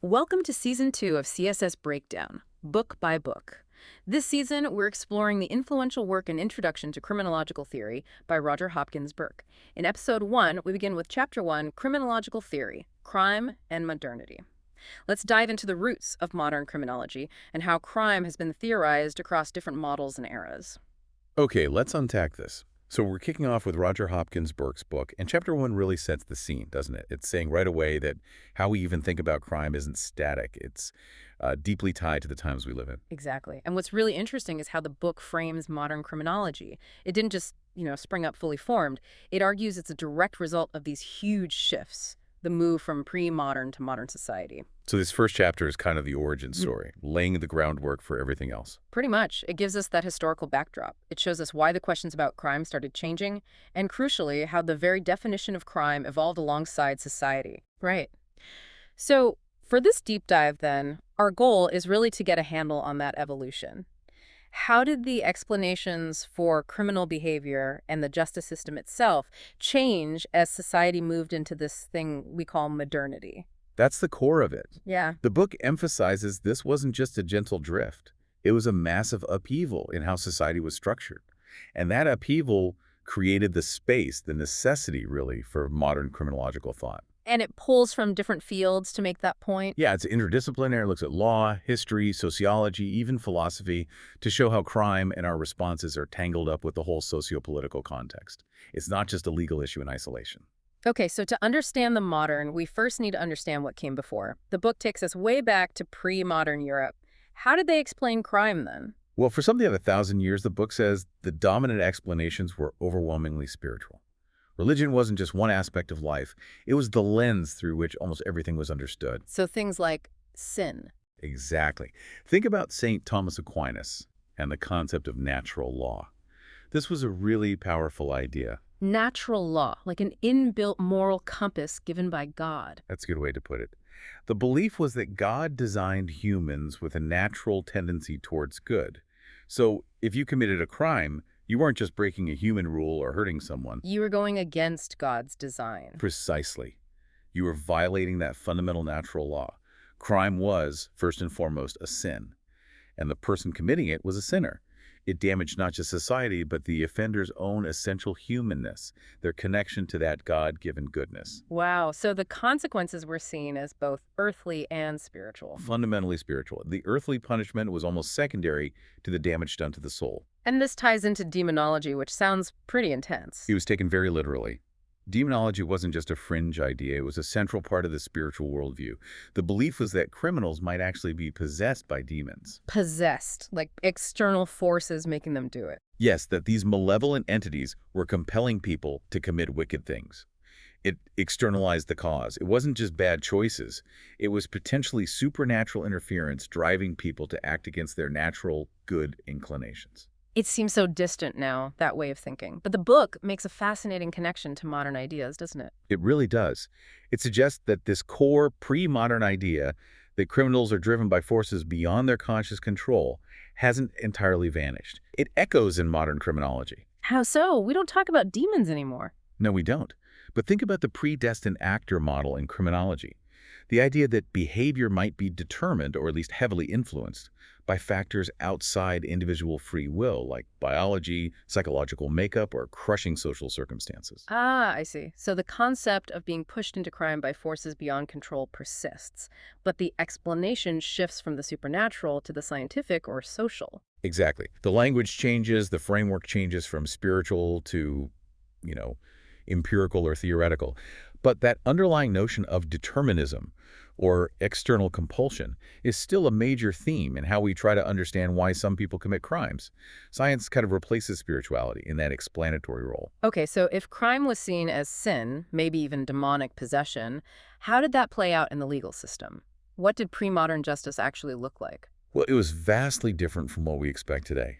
Welcome to Season 2 of CSS Breakdown, book by book. This season, we're exploring the influential work and introduction to criminological theory by Roger Hopkins Burke. In Episode 1, we begin with Chapter 1, Criminological Theory, Crime and Modernity. Let's dive into the roots of modern criminology and how crime has been theorized across different models and eras. Okay, let's unpack this. So we're kicking off with Roger Hopkins Burke's book, and Chapter 1 really sets the scene, doesn't it? It's saying right away that how we even think about crime isn't static. It's deeply tied to the times we live in. Exactly. And what's really interesting is how the book frames modern criminology. It didn't just, spring up fully formed. It argues it's a direct result of these huge shifts, the move from pre-modern to modern society. So this first chapter is kind of the origin story, laying the groundwork for everything else. Pretty much. It gives us that historical backdrop. It shows us why the questions about crime started changing, and crucially, how the very definition of crime evolved alongside society. Right. So, for this deep dive, then, our goal is really to get a handle on that evolution. How did the explanations for criminal behavior and the justice system itself change as society moved into this thing we call modernity? That's the core of it. Yeah. The book emphasizes this wasn't just a gentle drift. It was a massive upheaval in how society was structured. And that upheaval created the space, the necessity, really, for modern criminological thought. And it pulls from different fields to make that point? Yeah, it's interdisciplinary. It looks at law, history, sociology, even philosophy, to show how crime and our responses are tangled up with the whole socio-political context. It's not just a legal issue in isolation. Okay, so to understand the modern, we first need to understand what came before. The book takes us way back to pre-modern Europe. How did they explain crime then? Well, for something like 1,000 years, the book says the dominant explanations were overwhelmingly spiritual. Religion wasn't just one aspect of life. It was the lens through which almost everything was understood. So things like sin. Exactly. Think about St. Thomas Aquinas and the concept of natural law. This was a really powerful idea. Natural law, like an inbuilt moral compass given by God. That's a good way to put it. The belief was that God designed humans with a natural tendency towards good. So if you committed a crime, you weren't just breaking a human rule or hurting someone. You were going against God's design. Precisely. You were violating that fundamental natural law. Crime was, first and foremost, a sin. And the person committing it was a sinner. It damaged not just society, but the offender's own essential humanness, their connection to that God-given goodness. Wow, so the consequences were seen as both earthly and spiritual. Fundamentally spiritual. The earthly punishment was almost secondary to the damage done to the soul. And this ties into demonology, which sounds pretty intense. It was taken very literally. Demonology wasn't just a fringe idea, it was a central part of the spiritual worldview. The belief was that criminals might actually be possessed by demons. Possessed, like external forces making them do it. Yes, that these malevolent entities were compelling people to commit wicked things. It externalized the cause. It wasn't just bad choices. It was potentially supernatural interference driving people to act against their natural good inclinations. It seems so distant now, that way of thinking. But the book makes a fascinating connection to modern ideas, doesn't it? It really does. It suggests that this core pre-modern idea that criminals are driven by forces beyond their conscious control hasn't entirely vanished. It echoes in modern criminology. How so? We don't talk about demons anymore. No, we don't. But think about the predestined actor model in criminology. The idea that behavior might be determined, or at least heavily influenced, by factors outside individual free will, like biology, psychological makeup, or crushing social circumstances. Ah, I see. So the concept of being pushed into crime by forces beyond control persists, but the explanation shifts from the supernatural to the scientific or social. Exactly. The language changes, the framework changes from spiritual to, empirical or theoretical. But that underlying notion of determinism or external compulsion is still a major theme in how we try to understand why some people commit crimes. Science kind of replaces spirituality in that explanatory role. Okay, so if crime was seen as sin, maybe even demonic possession, how did that play out in the legal system? What did pre-modern justice actually look like? Well, it was vastly different from what we expect today.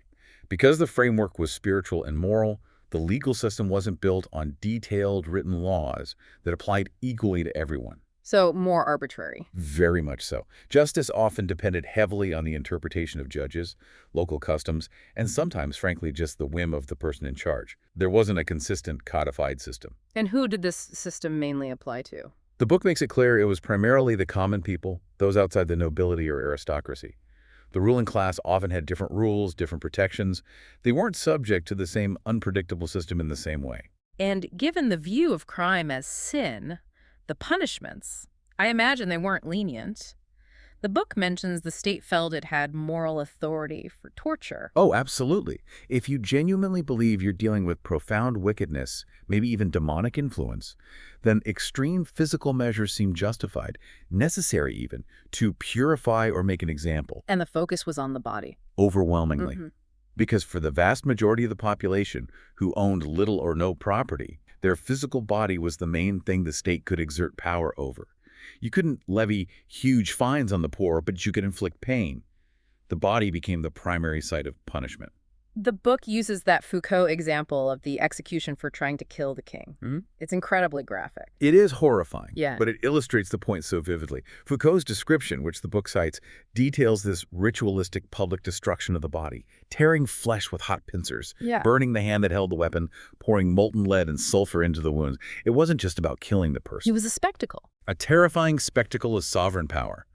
Because the framework was spiritual and moral, the legal system wasn't built on detailed written laws that applied equally to everyone. So more arbitrary. Very much so. Justice often depended heavily on the interpretation of judges, local customs, and sometimes, frankly, just the whim of the person in charge. There wasn't a consistent codified system. And who did this system mainly apply to? The book makes it clear it was primarily the common people, those outside the nobility or aristocracy. The ruling class often had different rules, different protections. They weren't subject to the same unpredictable system in the same way. And given the view of crime as sin, the punishments, I imagine they weren't lenient. The book mentions the state felt it had moral authority for torture. Oh, absolutely. If you genuinely believe you're dealing with profound wickedness, maybe even demonic influence, then extreme physical measures seem justified, necessary even, to purify or make an example. And the focus was on the body. Overwhelmingly. Because for the vast majority of the population who owned little or no property, their physical body was the main thing the state could exert power over. You couldn't levy huge fines on the poor, but you could inflict pain. The body became the primary site of punishment. The book uses that Foucault example of the execution for trying to kill the king. It's incredibly graphic. It is horrifying, Yeah. but it illustrates the point so vividly. Foucault's description, which the book cites, details this ritualistic public destruction of the body, tearing flesh with hot pincers, Yeah. burning the hand that held the weapon, pouring molten lead and sulfur into the wounds. It wasn't just about killing the person. It was a spectacle. A terrifying spectacle of sovereign power.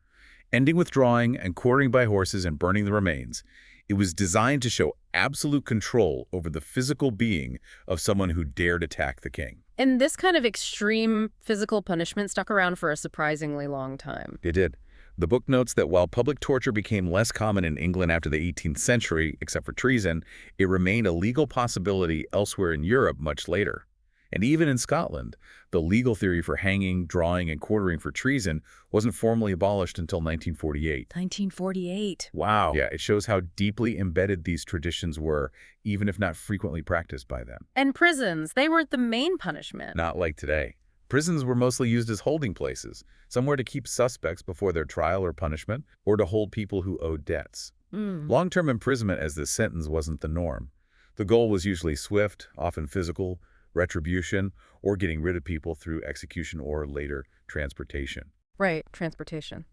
Ending with drawing and quartering by horses and burning the remains, it was designed to show absolute control over the physical being of someone who dared attack the king. And this kind of extreme physical punishment stuck around for a surprisingly long time. It did. The book notes that while public torture became less common in England after the 18th century, except for treason, it remained a legal possibility elsewhere in Europe much later. And even in Scotland, the legal theory for hanging, drawing, and quartering for treason wasn't formally abolished until 1948. 1948. Wow. Yeah, it shows how deeply embedded these traditions were, even if not frequently practiced by them. And prisons, they weren't the main punishment. Not like today. Prisons were mostly used as holding places, somewhere to keep suspects before their trial or punishment, or to hold people who owed debts. Long-term imprisonment as the sentence wasn't the norm. The goal was usually swift, often physical, retribution, or getting rid of people through execution or later transportation. Right, transportation.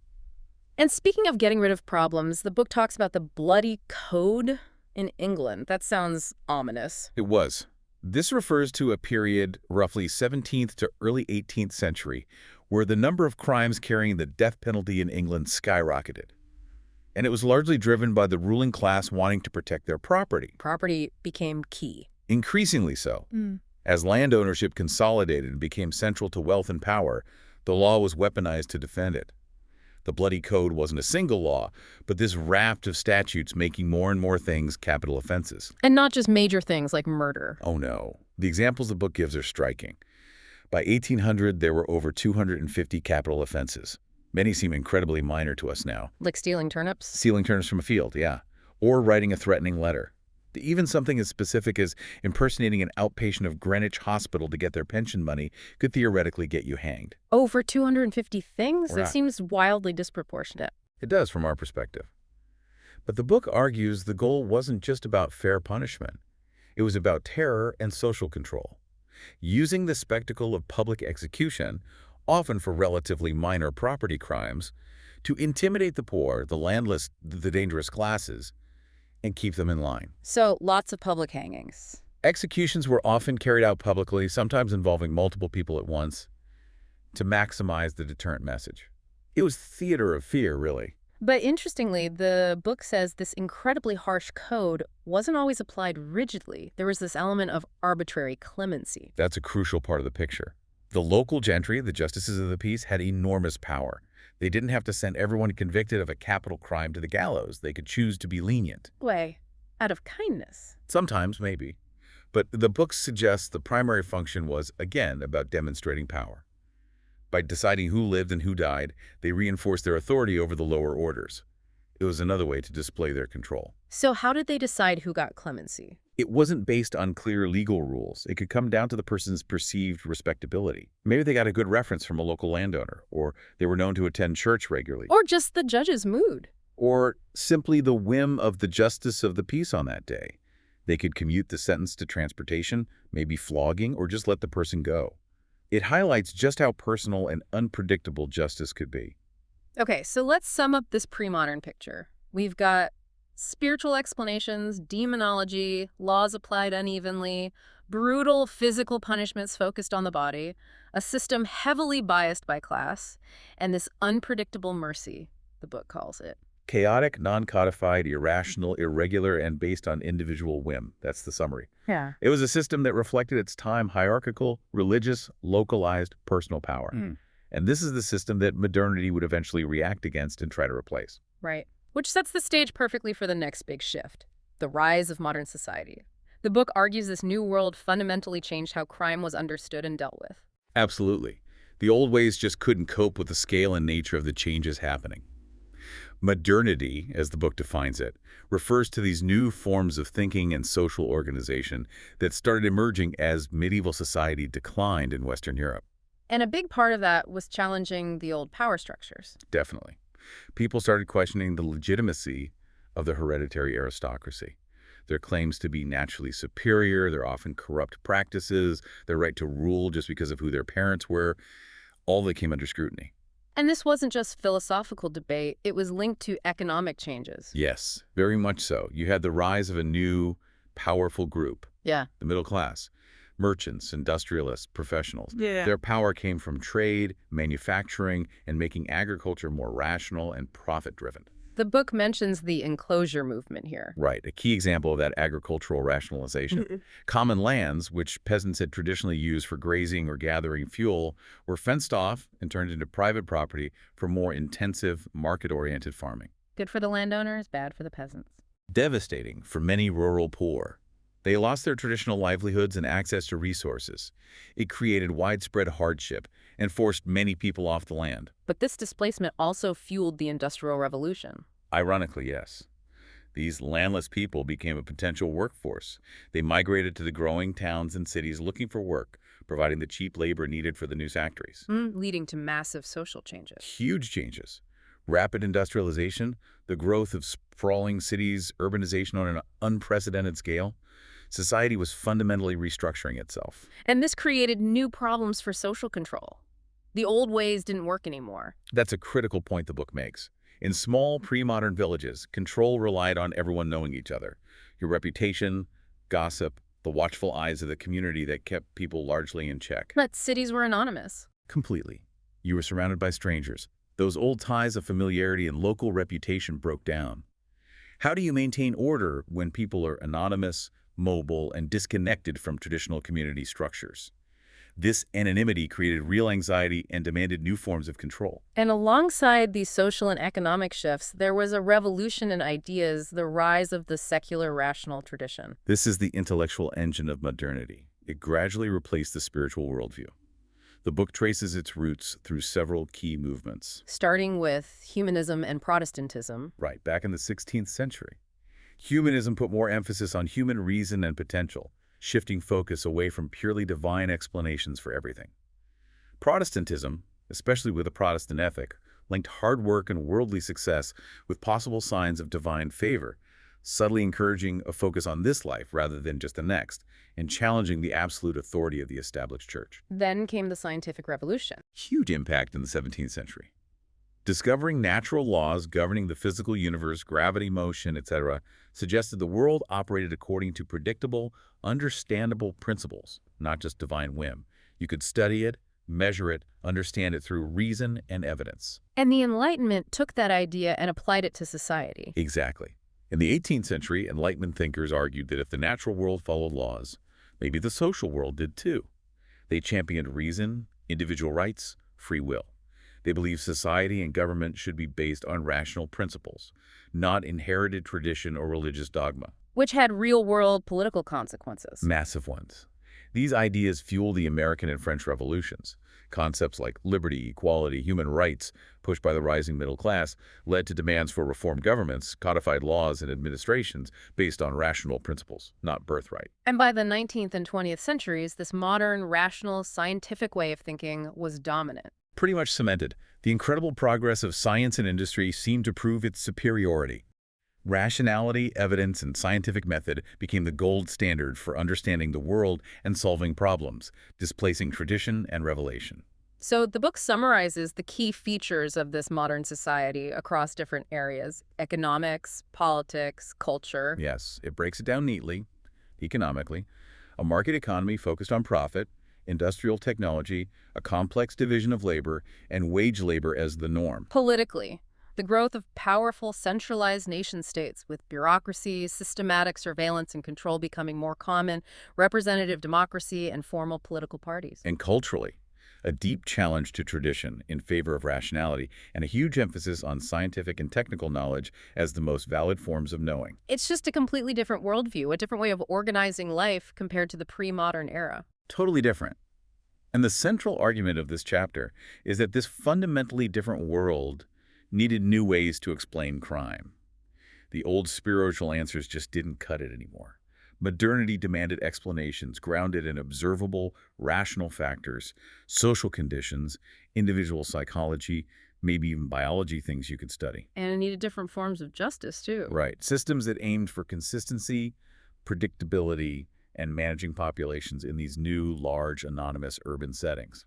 And speaking of getting rid of problems, the book talks about the bloody code in England. That sounds ominous. It was. This refers to a period roughly 17th to early 18th century where the number of crimes carrying the death penalty in England skyrocketed. And it was largely driven by the ruling class wanting to protect their property. Property became key. Increasingly so. As land ownership consolidated and became central to wealth and power, the law was weaponized to defend it. The Bloody Code wasn't a single law, but this raft of statutes making more and more things capital offenses. And not just major things like murder. Oh no. The examples the book gives are striking. By 1800, there were over 250 capital offenses. Many seem incredibly minor to us now. Like stealing turnips? Stealing turnips from a field, yeah. Or writing a threatening letter. Even something as specific as impersonating an outpatient of Greenwich Hospital to get their pension money could theoretically get you hanged. Over 250 things? Right. That seems wildly disproportionate. It does from our perspective. But the book argues the goal wasn't just about fair punishment. It was about terror and social control. Using the spectacle of public execution, often for relatively minor property crimes, to intimidate the poor, the landless, the dangerous classes, and keep them in line. So, lots of public hangings. Executions were often carried out publicly, sometimes involving multiple people at once, to maximize the deterrent message. It was theater of fear, really. But interestingly, the book says this incredibly harsh code wasn't always applied rigidly. There was this element of arbitrary clemency. That's a crucial part of the picture. The local gentry, the justices of the peace, had enormous power. They didn't have to send everyone convicted of a capital crime to the gallows. They could choose to be lenient. Way, out of kindness. Sometimes, maybe. But the book suggests the primary function was, again, about demonstrating power. By deciding who lived and who died, they reinforced their authority over the lower orders. It was another way to display their control. So how did they decide who got clemency? It wasn't based on clear legal rules. It could come down to the person's perceived respectability. Maybe they got a good reference from a local landowner, or they were known to attend church regularly. Or just the judge's mood. Or simply the whim of the justice of the peace on that day. They could commute the sentence to transportation, maybe flogging, or just let the person go. It highlights just how personal and unpredictable justice could be. Okay, so let's sum up this pre-modern picture. We've got spiritual explanations, demonology, laws applied unevenly, brutal physical punishments focused on the body, a system heavily biased by class, and this unpredictable mercy, the book calls it. Chaotic, non-codified, irrational, irregular, and based on individual whim. That's the summary. Yeah. It was a system that reflected its time hierarchical, religious, localized, personal power. And this is the system that modernity would eventually react against and try to replace. Right. Which sets the stage perfectly for the next big shift, the rise of modern society. The book argues this new world fundamentally changed how crime was understood and dealt with. Absolutely. The old ways just couldn't cope with the scale and nature of the changes happening. Modernity, as the book defines it, refers to these new forms of thinking and social organization that started emerging as medieval society declined in Western Europe. And a big part of that was challenging the old power structures. Definitely. People started questioning the legitimacy of the hereditary aristocracy. Their claims to be naturally superior, their often corrupt practices, their right to rule just because of who their parents were, all they came under scrutiny. And this wasn't just philosophical debate, it was linked to economic changes. Yes, very much so. You had the rise of a new, powerful group, Yeah. the middle class. Merchants, industrialists, professionals. Yeah. Their power came from trade, manufacturing, and making agriculture more rational and profit-driven. The book mentions the enclosure movement here. Right, a key example of that agricultural rationalization. Common lands, which peasants had traditionally used for grazing or gathering fuel, were fenced off and turned into private property for more intensive, market-oriented farming. Good for the landowners, bad for the peasants. Devastating for many rural poor. They lost their traditional livelihoods and access to resources. It created widespread hardship and forced many people off the land. But this displacement also fueled the Industrial Revolution. Ironically, yes. These landless people became a potential workforce. They migrated to the growing towns and cities looking for work, providing the cheap labor needed for the new factories. Leading to massive social changes. Huge changes. Rapid industrialization, the growth of sprawling cities, urbanization on an unprecedented scale. Society was fundamentally restructuring itself. And this created new problems for social control. The old ways didn't work anymore. That's a critical point the book makes. In small, pre-modern villages, control relied on everyone knowing each other. Your reputation, gossip, the watchful eyes of the community that kept people largely in check. But cities were anonymous. Completely. You were surrounded by strangers. Those old ties of familiarity and local reputation broke down. How do you maintain order when people are anonymous, mobile, and disconnected from traditional community structures? This anonymity created real anxiety and demanded new forms of control. And alongside these social and economic shifts, there was a revolution in ideas, the rise of the secular rational tradition. This is the intellectual engine of modernity. It gradually replaced the spiritual worldview. The book traces its roots through several key movements. Starting with humanism and Protestantism. Right, back in the 16th century. Humanism put more emphasis on human reason and potential, shifting focus away from purely divine explanations for everything. Protestantism, especially with the Protestant ethic, linked hard work and worldly success with possible signs of divine favor, subtly encouraging a focus on this life rather than just the next, and challenging the absolute authority of the established church. Then came the scientific revolution. Huge impact in the 17th century. Discovering natural laws governing the physical universe, gravity, motion, etc., suggested the world operated according to predictable, understandable principles, not just divine whim. You could study it, measure it, understand it through reason and evidence. And the Enlightenment took that idea and applied it to society. Exactly. In the 18th century, Enlightenment thinkers argued that if the natural world followed laws, maybe the social world did too. They championed reason, individual rights, free will. They believed society and government should be based on rational principles, not inherited tradition or religious dogma. Which had real-world political consequences. Massive ones. These ideas fueled the American and French revolutions. Concepts like liberty, equality, human rights, pushed by the rising middle class, led to demands for reformed governments, codified laws and administrations based on rational principles, not birthright. And by the 19th and 20th centuries, this modern, rational, scientific way of thinking was dominant. Pretty much cemented. The incredible progress of science and industry seemed to prove its superiority. Rationality, evidence, and scientific method became the gold standard for understanding the world and solving problems, displacing tradition and revelation. So the book summarizes the key features of this modern society across different areas: economics, politics, culture. Yes, it breaks it down neatly, economically. A market economy focused on profit, industrial technology, a complex division of labor, and wage labor as the norm. Politically, the growth of powerful, centralized nation-states with bureaucracy, systematic surveillance and control becoming more common, representative democracy, and formal political parties. And culturally, a deep challenge to tradition in favor of rationality and a huge emphasis on scientific and technical knowledge as the most valid forms of knowing. It's just a completely different worldview, a different way of organizing life compared to the pre-modern era. Totally different. And the central argument of this chapter is that this fundamentally different world needed new ways to explain crime. The old spiritual answers just didn't cut it anymore. Modernity demanded explanations grounded in observable, rational factors, social conditions, individual psychology, maybe even biology, things you could study. And it needed different forms of justice, too. Right. Systems that aimed for consistency, predictability, and managing populations in these new, large, anonymous urban settings.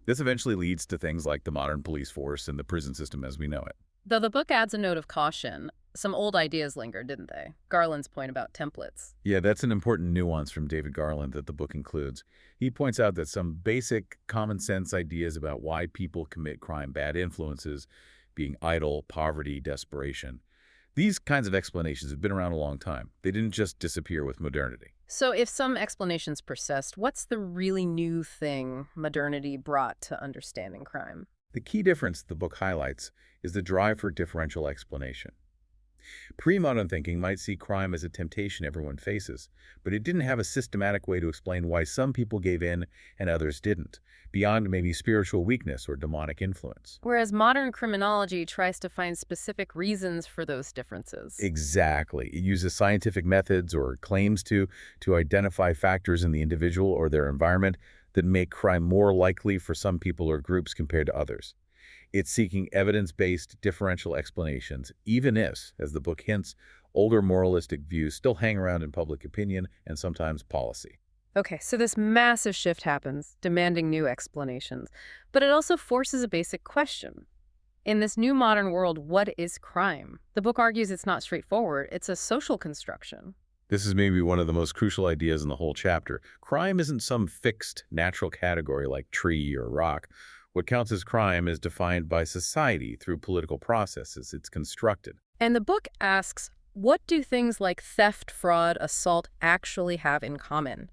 This eventually leads to things like the modern police force and the prison system as we know it. Though the book adds a note of caution, some old ideas linger, didn't they? Garland's point about templates. Yeah, that's an important nuance from David Garland that the book includes. He points out that some basic common sense ideas about why people commit crime, bad influences, being idle, poverty, desperation, these kinds of explanations have been around a long time. They didn't just disappear with modernity. So if some explanations persist, what's the really new thing modernity brought to understanding crime? The key difference the book highlights is the drive for differential explanation. Pre-modern thinking might see crime as a temptation everyone faces, but it didn't have a systematic way to explain why some people gave in and others didn't, beyond maybe spiritual weakness or demonic influence. Whereas modern criminology tries to find specific reasons for those differences. Exactly. It uses scientific methods or claims to identify factors in the individual or their environment that make crime more likely for some people or groups compared to others. It's seeking evidence-based differential explanations, even if, as the book hints, older moralistic views still hang around in public opinion and sometimes policy. Okay, so this massive shift happens, demanding new explanations. But it also forces a basic question. In this new modern world, what is crime? The book argues it's not straightforward. It's a social construction. This is maybe one of the most crucial ideas in the whole chapter. Crime isn't some fixed natural category like tree or rock. What counts as crime is defined by society through political processes it's constructed. And the book asks, what do things like theft, fraud, assault actually have in common?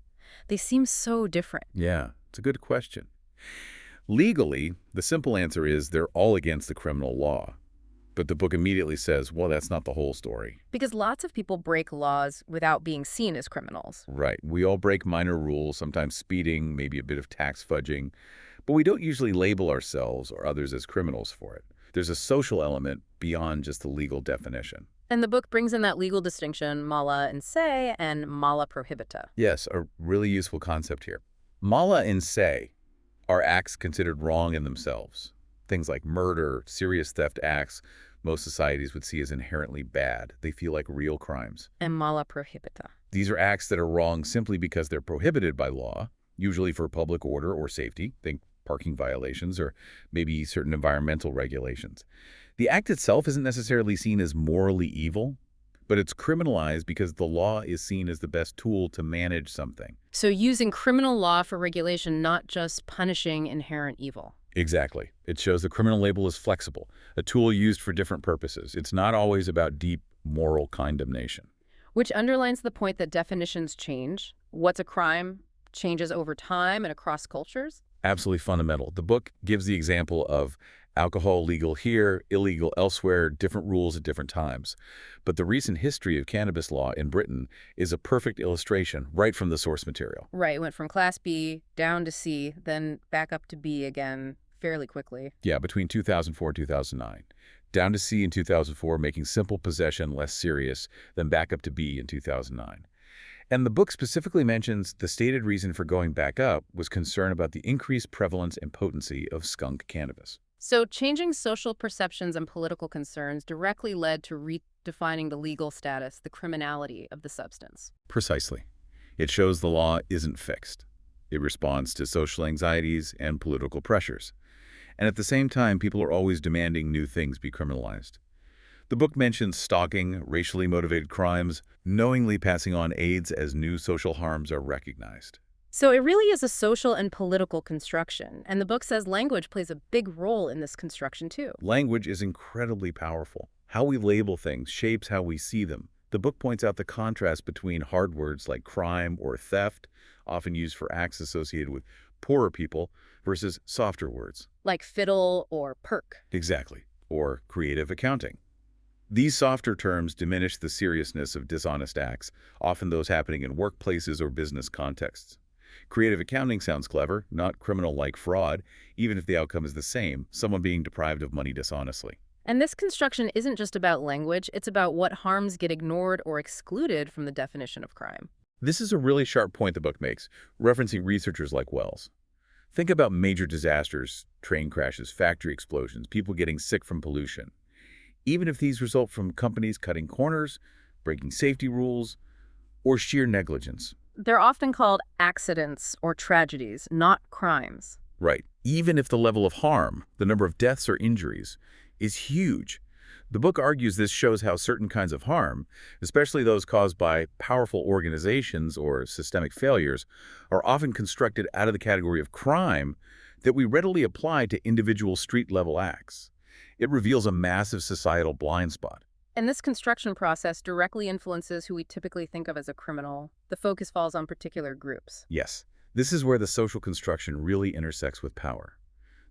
They seem so different. Yeah, it's a good question. Legally, the simple answer is they're all against the criminal law. But the book immediately says, well, that's not the whole story. Because lots of people break laws without being seen as criminals. Right. We all break minor rules, sometimes speeding, maybe a bit of tax fudging. But we don't usually label ourselves or others as criminals for it. There's a social element beyond just the legal definition. And the book brings in that legal distinction, mala in se and mala prohibita. Yes, a really useful concept here. Mala in se are acts considered wrong in themselves. Things like murder, serious theft acts, most societies would see as inherently bad. They feel like real crimes. And mala prohibita. These are acts that are wrong simply because they're prohibited by law, usually for public order or safety. Think parking violations or maybe certain environmental regulations. The act itself isn't necessarily seen as morally evil, but it's criminalized because the law is seen as the best tool to manage something. So using criminal law for regulation, not just punishing inherent evil. Exactly. It shows the criminal label is flexible, a tool used for different purposes. It's not always about deep moral condemnation. Which underlines the point that definitions change. What's a crime changes over time and across cultures. Absolutely fundamental. The book gives the example of alcohol legal here, illegal elsewhere, different rules at different times. But the recent history of cannabis law in Britain is a perfect illustration right from the source material. Right, it went from Class B down to C, then back up to B again fairly quickly. Yeah, between 2004 and 2009. Down to C in 2004, making simple possession less serious, then back up to B in 2009. And the book specifically mentions the stated reason for going back up was concern about the increased prevalence and potency of skunk cannabis. So changing social perceptions and political concerns directly led to redefining the legal status, the criminality of the substance. Precisely. It shows the law isn't fixed. It responds to social anxieties and political pressures. And at the same time, people are always demanding new things be criminalized. The book mentions stalking, racially motivated crimes, knowingly passing on AIDS as new social harms are recognized. So it really is a social and political construction, and the book says language plays a big role in this construction too. Language is incredibly powerful. How we label things shapes how we see them. The book points out the contrast between hard words like crime or theft, often used for acts associated with poorer people, versus softer words. Like fiddle or perk. Exactly. Or creative accounting. These softer terms diminish the seriousness of dishonest acts, often those happening in workplaces or business contexts. Creative accounting sounds clever, not criminal like fraud, even if the outcome is the same, someone being deprived of money dishonestly. And this construction isn't just about language, it's about what harms get ignored or excluded from the definition of crime. This is a really sharp point the book makes, referencing researchers like Wells. Think about major disasters, train crashes, factory explosions, people getting sick from pollution. Even if these result from companies cutting corners, breaking safety rules, or sheer negligence. They're often called accidents or tragedies, not crimes. Right. Even if the level of harm, the number of deaths or injuries, is huge. The book argues this shows how certain kinds of harm, especially those caused by powerful organizations or systemic failures, are often constructed out of the category of crime that we readily apply to individual street-level acts. It reveals a massive societal blind spot. And this construction process directly influences who we typically think of as a criminal. The focus falls on particular groups. Yes, this is where the social construction really intersects with power.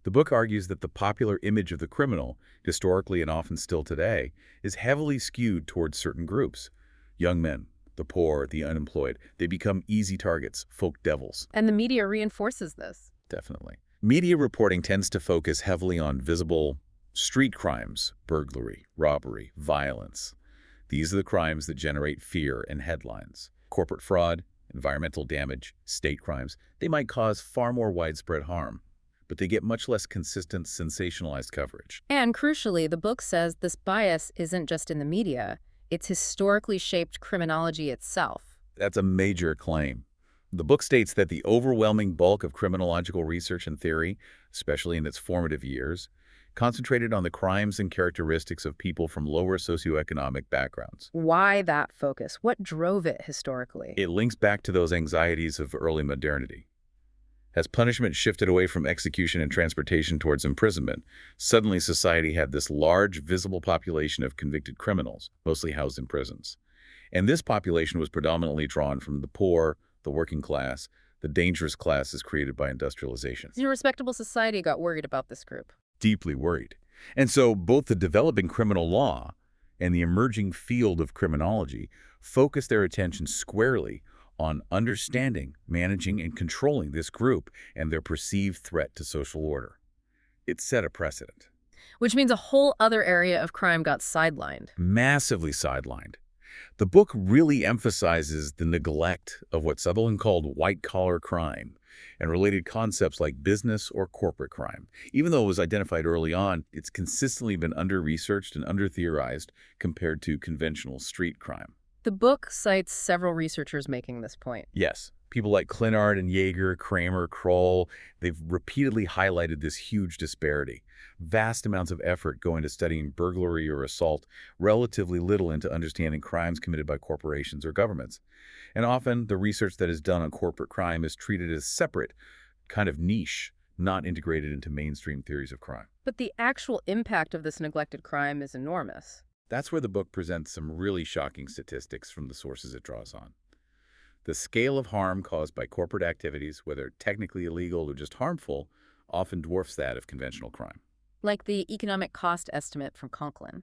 The book argues that the popular image of the criminal, historically and often still today, is heavily skewed towards certain groups. Young men, the poor, the unemployed, they become easy targets, folk devils. And the media reinforces this. Definitely. Media reporting tends to focus heavily on visible street crimes, burglary, robbery, violence. These are the crimes that generate fear and headlines. Corporate fraud, environmental damage, state crimes, they might cause far more widespread harm, but they get much less consistent, sensationalized coverage. And crucially, the book says this bias isn't just in the media, it's historically shaped criminology itself. That's a major claim. The book states that the overwhelming bulk of criminological research and theory, especially in its formative years, concentrated on the crimes and characteristics of people from lower socioeconomic backgrounds. Why that focus? What drove it historically? It links back to those anxieties of early modernity. As punishment shifted away from execution and transportation towards imprisonment, suddenly society had this large, visible population of convicted criminals, mostly housed in prisons. And this population was predominantly drawn from the poor, the working class, the dangerous classes created by industrialization. Your respectable society got worried about this group. Deeply worried. And so both the developing criminal law and the emerging field of criminology focus their attention squarely on understanding, managing, and controlling this group and their perceived threat to social order. It set a precedent. Which means a whole other area of crime got sidelined. Massively sidelined. The book really emphasizes the neglect of what Sutherland called white-collar crime and related concepts like business or corporate crime. Even though it was identified early on, it's consistently been under-researched and under-theorized compared to conventional street crime. The book cites several researchers making this point. Yes, people like Klinard and Yeager, Kramer, Kroll, they've repeatedly highlighted this huge disparity. Vast amounts of effort go into studying burglary or assault, relatively little into understanding crimes committed by corporations or governments. And often, the research that is done on corporate crime is treated as separate, kind of niche, not integrated into mainstream theories of crime. But the actual impact of this neglected crime is enormous. That's where the book presents some really shocking statistics from the sources it draws on. The scale of harm caused by corporate activities, whether technically illegal or just harmful, often dwarfs that of conventional crime. Like the economic cost estimate from Conklin.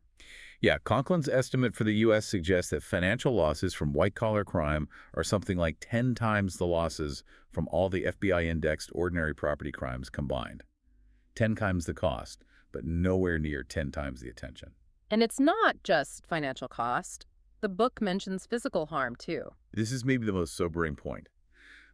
Yeah, Conklin's estimate for the U.S. suggests that financial losses from white-collar crime are something like 10 times the losses from all the FBI-indexed ordinary property crimes combined. 10 times the cost, but nowhere near 10 times the attention. And it's not just financial cost. The book mentions physical harm, too. This is maybe the most sobering point.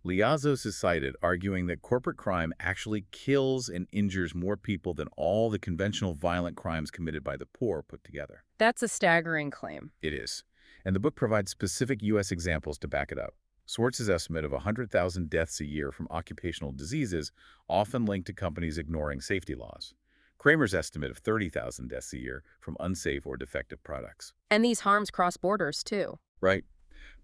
Liazos is cited, arguing that corporate crime actually kills and injures more people than all the conventional violent crimes committed by the poor put together. That's a staggering claim. It is. And the book provides specific U.S. examples to back it up. Swartz's estimate of 100,000 deaths a year from occupational diseases often linked to companies ignoring safety laws. Kramer's estimate of 30,000 deaths a year from unsafe or defective products. And these harms cross borders, too. Right.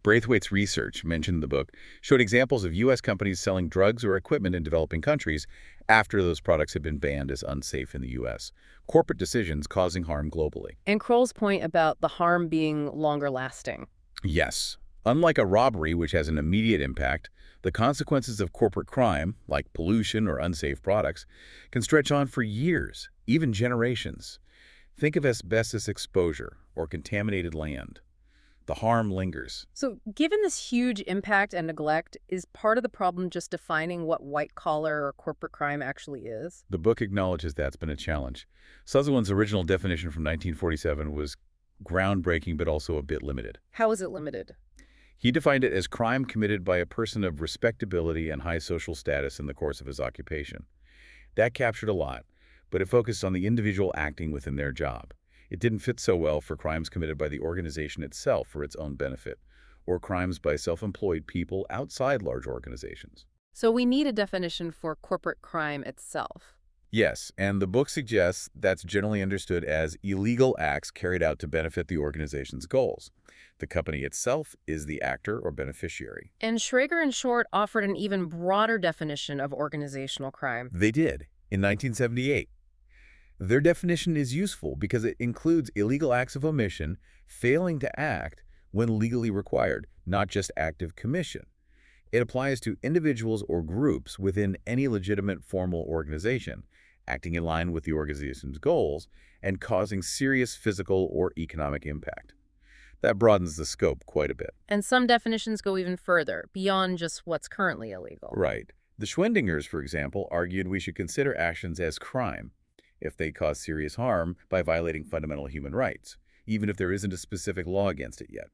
Braithwaite's research, mentioned in the book, showed examples of U.S. companies selling drugs or equipment in developing countries after those products had been banned as unsafe in the U.S. Corporate decisions causing harm globally. And Kroll's point about the harm being longer lasting. Yes. Unlike a robbery, which has an immediate impact, the consequences of corporate crime, like pollution or unsafe products, can stretch on for years, even generations. Think of asbestos exposure or contaminated land. The harm lingers. So given this huge impact and neglect, is part of the problem just defining what white-collar or corporate crime actually is? The book acknowledges that's been a challenge. Sutherland's original definition from 1947 was groundbreaking but also a bit limited. How is it limited? He defined it as crime committed by a person of respectability and high social status in the course of his occupation. That captured a lot, but it focused on the individual acting within their job. It didn't fit so well for crimes committed by the organization itself for its own benefit, or crimes by self-employed people outside large organizations. So we need a definition for corporate crime itself. Yes, and the book suggests that's generally understood as illegal acts carried out to benefit the organization's goals. The company itself is the actor or beneficiary. And Schrager and Short offered an even broader definition of organizational crime. They did, in 1978. Their definition is useful because it includes illegal acts of omission, failing to act when legally required, not just active commission. It applies to individuals or groups within any legitimate formal organization, acting in line with the organization's goals and causing serious physical or economic impact. That broadens the scope quite a bit. And some definitions go even further, beyond just what's currently illegal. Right. The Schwendingers, for example, argued we should consider actions as crime if they cause serious harm by violating fundamental human rights, even if there isn't a specific law against it yet.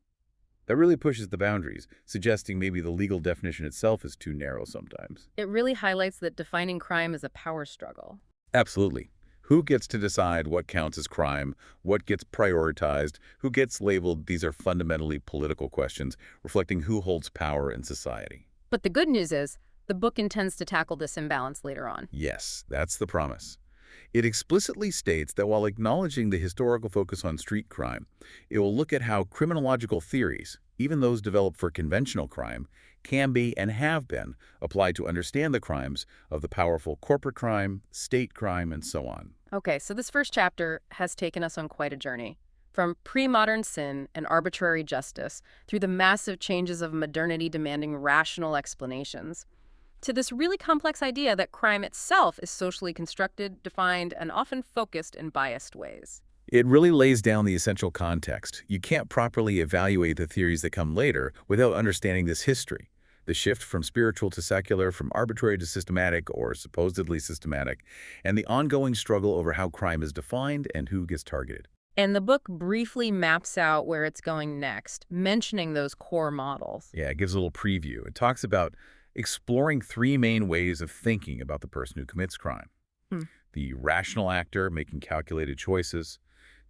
That really pushes the boundaries, suggesting maybe the legal definition itself is too narrow sometimes. It really highlights that defining crime is a power struggle. Absolutely. Who gets to decide what counts as crime, what gets prioritized, who gets labeled? These are fundamentally political questions, reflecting who holds power in society. But the good news is, the book intends to tackle this imbalance later on. Yes, that's the promise. It explicitly states that while acknowledging the historical focus on street crime, it will look at how criminological theories, even those developed for conventional crime, can be and have been applied to understand the crimes of the powerful corporate crime, state crime, and so on. Okay, so this first chapter has taken us on quite a journey. From pre-modern sin and arbitrary justice through the massive changes of modernity demanding rational explanations, to this really complex idea that crime itself is socially constructed, defined, and often focused in biased ways. It really lays down the essential context. You can't properly evaluate the theories that come later without understanding this history. The shift from spiritual to secular, from arbitrary to systematic or supposedly systematic, and the ongoing struggle over how crime is defined and who gets targeted. And the book briefly maps out where it's going next, mentioning those core models. Yeah, it gives a little preview. It talks about exploring three main ways of thinking about the person who commits crime. The rational actor, making calculated choices.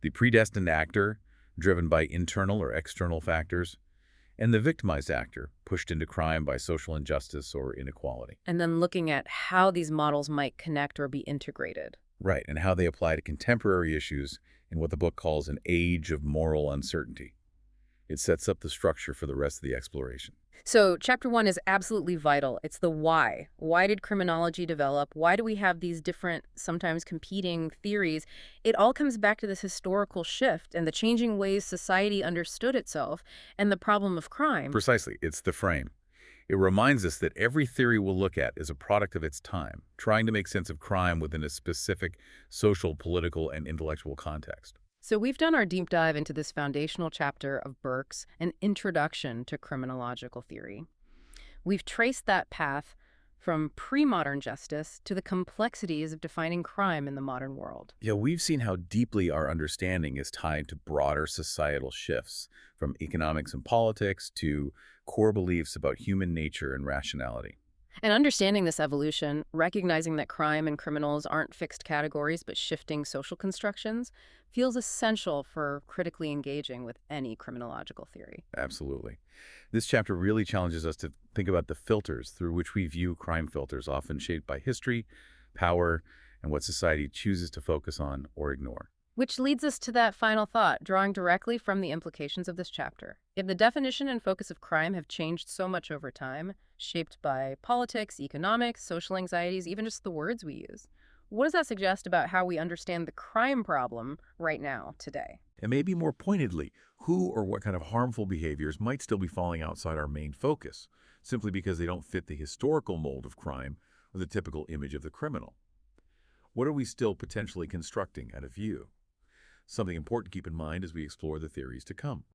The predestined actor, driven by internal or external factors. And the victimized actor, pushed into crime by social injustice or inequality. And then looking at how these models might connect or be integrated. Right, and how they apply to contemporary issues in what the book calls an age of moral uncertainty. It sets up the structure for the rest of the exploration. So chapter 1 is absolutely vital. It's the why. Why did criminology develop? Why do we have these different, sometimes competing theories? It all comes back to this historical shift and the changing ways society understood itself and the problem of crime. Precisely. It's the frame. It reminds us that every theory we'll look at is a product of its time, trying to make sense of crime within a specific social, political, and intellectual context. So we've done our deep dive into this foundational chapter of Burke's An Introduction to Criminological Theory. We've traced that path from pre-modern justice to the complexities of defining crime in the modern world. Yeah, we've seen how deeply our understanding is tied to broader societal shifts, from economics and politics to core beliefs about human nature and rationality. And understanding this evolution, recognizing that crime and criminals aren't fixed categories but shifting social constructions, feels essential for critically engaging with any criminological theory. Absolutely. This chapter really challenges us to think about the filters through which we view crime, filters often shaped by history, power, and what society chooses to focus on or ignore. Which leads us to that final thought, drawing directly from the implications of this chapter. If the definition and focus of crime have changed so much over time, shaped by politics, economics, social anxieties, even just the words we use, what does that suggest about how we understand the crime problem right now, today? And maybe more pointedly, who or what kind of harmful behaviors might still be falling outside our main focus, simply because they don't fit the historical mold of crime or the typical image of the criminal. What are we still potentially constructing out of view? Something important to keep in mind as we explore the theories to come.